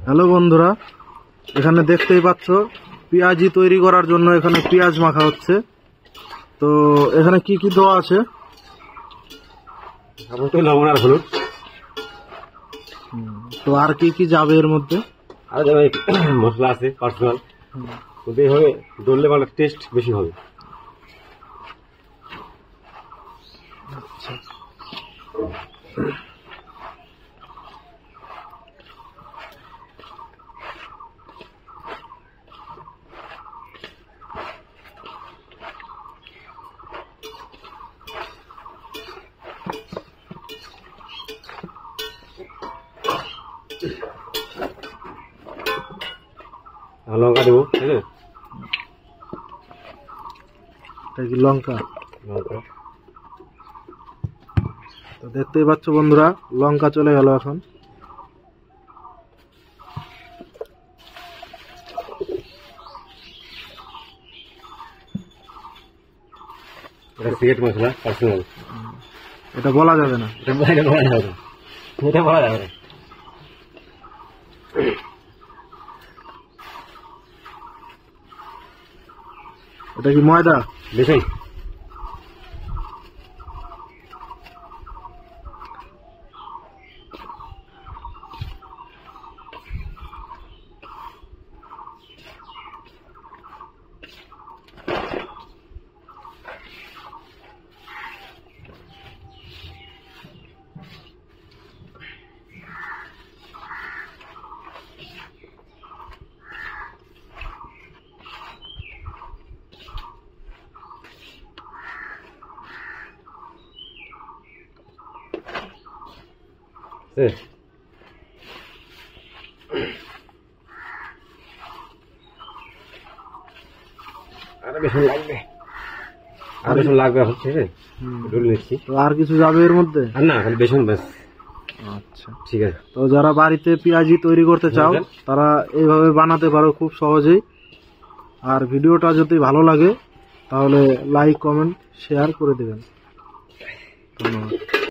Hello বন্ধুরা, এখানে দেখতেই পাচ্ছ পেঁয়াজি তৈরি করার জন্য এখানে পেঁয়াজ মাখা হচ্ছে। তো এখানে কি কি দেওয়া আছে? লবণ আর হলুদ। তো আর কি কি যাবে এর মধ্যে? আর যাবে মশলা আছে পার্সোনাল, কিন্তু এইভাবে দললে মানে টেস্ট বেশি হবে। আচ্ছা, লঙ্কা দেবো, ঠিক আছে? এটা কি লঙ্কা? লঙ্কা তো দেখতেই পাচ্ছ বন্ধুরা, লঙ্কা চলে গেল। এখন এটা সিগারেট মশলা পার্সোনাল, এটা বলা যাবে না। এটা বলা যাবে না, এটা বলা যাবে না। এটা কি ময়দা? দেখুন আর বেশন লাগবে, আর বেশন লাগবে এখন, ঠিক আছে? ডলে নিচ্ছি। তো আর কিছু যাবে এর মধ্যে? আর না, খালি বেসন ব্যাস। আচ্ছা, ঠিক আছে। তো যারা বাড়িতে পেঁয়াজি তৈরি করতে চাও তারা এইভাবে বানাতে পারো খুব সহজেই। আর ভিডিওটা যদি ভালো লাগে তাহলে লাইক, কমেন্ট, শেয়ার করে দেবেন। ধন্যবাদ।